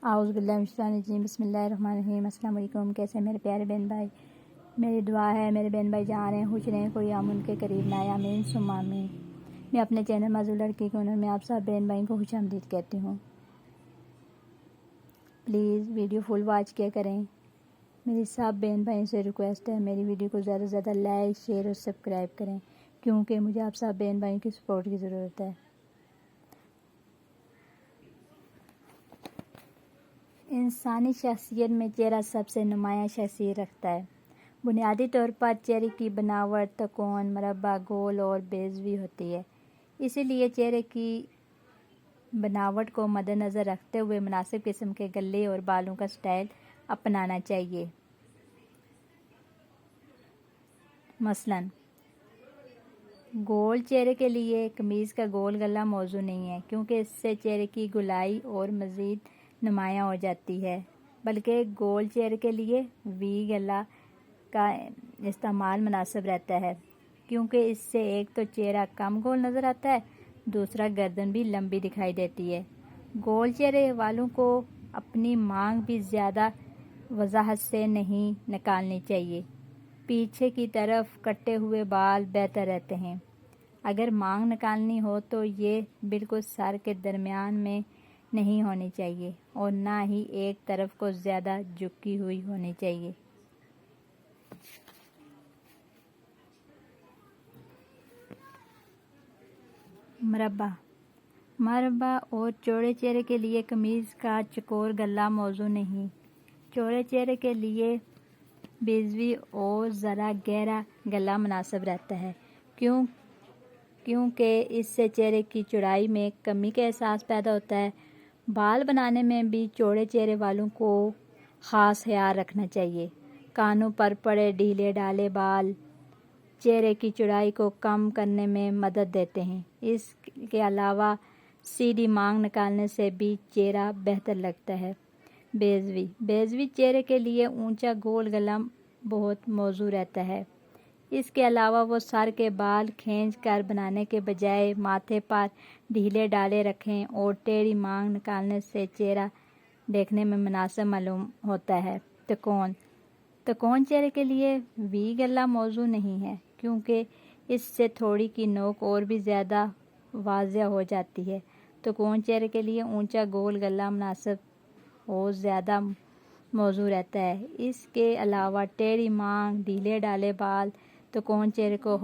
اعوذ باللہ من الشیطان الرجیم بسم اللہ الرحمن الرحیم۔ السلام علیکم، کیسے میرے پیارے بہن بھائی؟ میری دعا ہے میرے بہن بھائی جہاں رہیں خوش رہیں، کوئی ان کے قریب نہ آئے، آمین ثم آمین۔ میں اپنے چینل معذور لڑکی کے ہنر میں آپ سب بہن بھائیوں کو خوش آمدید کہتی ہوں۔ پلیز ویڈیو فل واچ کیا کریں۔ میری سب بہن بھائیوں سے ریکویسٹ ہے میری ویڈیو کو زیادہ سے زیادہ لائک شیئر اور سبسکرائب کریں، کیونکہ مجھے آپ سب بہن بھائیوں کی سپورٹ کی ضرورت ہے۔ انسانی شخصیت میں چہرہ سب سے نمایاں شخصیت رکھتا ہے۔ بنیادی طور پر چہرے کی بناوٹ تکون، مربع، گول اور بیضوی ہوتی ہے۔ اسی لیے چہرے کی بناوٹ کو مد نظر رکھتے ہوئے مناسب قسم کے گلے اور بالوں کا سٹائل اپنانا چاہیے۔ مثلاً گول چہرے کے لیے قمیض کا گول گلا موزوں نہیں ہے، کیونکہ اس سے چہرے کی گولائی اور مزید نمایاں ہو جاتی ہے، بلکہ گول چہرے کے لیے وی گلا کا استعمال مناسب رہتا ہے، کیونکہ اس سے ایک تو چہرہ کم گول نظر آتا ہے، دوسرا گردن بھی لمبی دکھائی دیتی ہے۔ گول چہرے والوں کو اپنی مانگ بھی زیادہ وضاحت سے نہیں نکالنی چاہیے۔ پیچھے کی طرف کٹے ہوئے بال بہتر رہتے ہیں۔ اگر مانگ نکالنی ہو تو یہ بالکل سر کے درمیان میں نہیں ہونی چاہیے اور نہ ہی ایک طرف کو زیادہ جھکی ہوئی ہونی چاہیے۔ مربع اور چوڑے چہرے کے لیے قمیض کا چکور گلا موزوں نہیں۔ چوڑے چہرے کے لیے بیضوی اور ذرا گہرا گلا مناسب رہتا ہے، کیونکہ اس سے چہرے کی چوڑائی میں کمی کا احساس پیدا ہوتا ہے۔ بال بنانے میں بھی چوڑے چہرے والوں کو خاص خیال رکھنا چاہیے۔ کانوں پر پڑے ڈھیلے ڈھالے بال چہرے کی چوڑائی کو کم کرنے میں مدد دیتے ہیں۔ اس کے علاوہ سیدھی مانگ نکالنے سے بھی چہرہ بہتر لگتا ہے۔ بیضوی چہرے کے لیے اونچا گول گلا بہت موزوں رہتا ہے۔ اس کے علاوہ وہ سر کے بال کھینچ کر بنانے کے بجائے ماتھے پر ڈھیلے ڈالے رکھیں اور ٹیڑھی مانگ نکالنے سے چہرہ دیکھنے میں مناسب معلوم ہوتا ہے۔ تکون چہرے کے لیے وی گلا موزوں نہیں ہے، کیونکہ اس سے تھوڑی کی نوک اور بھی زیادہ واضح ہو جاتی ہے۔ تکون چہرے کے لیے اونچا گول گلا مناسب اور زیادہ موزوں رہتا ہے۔ اس کے علاوہ ٹیڑھی مانگ، ڈھیلے ڈالے بال تکون چہرے کو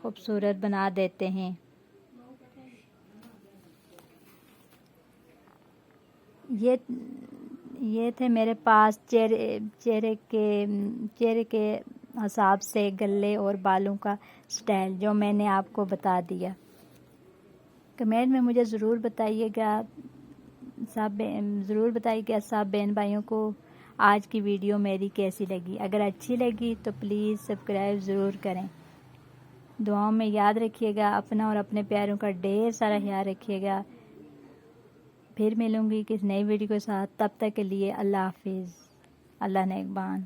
خوبصورت بنا دیتے ہیں۔ یہ تھے میرے پاس چہرے کے حساب سے گلے اور بالوں کا سٹائل جو میں نے آپ کو بتا دیا۔ کمنٹ میں مجھے ضرور بتائیے گا سب بہن بھائیوں کو آج کی ویڈیو میری کیسی لگی۔ اگر اچھی لگی تو پلیز سبسکرائب ضرور کریں۔ دعاؤں میں یاد رکھیے گا، اپنا اور اپنے پیاروں کا ڈھیر سارا خیال رکھیے گا۔ پھر ملوں گی کس نئی ویڈیو کے ساتھ، تب تک کے لیے اللہ حافظ، اللہ نگہبان۔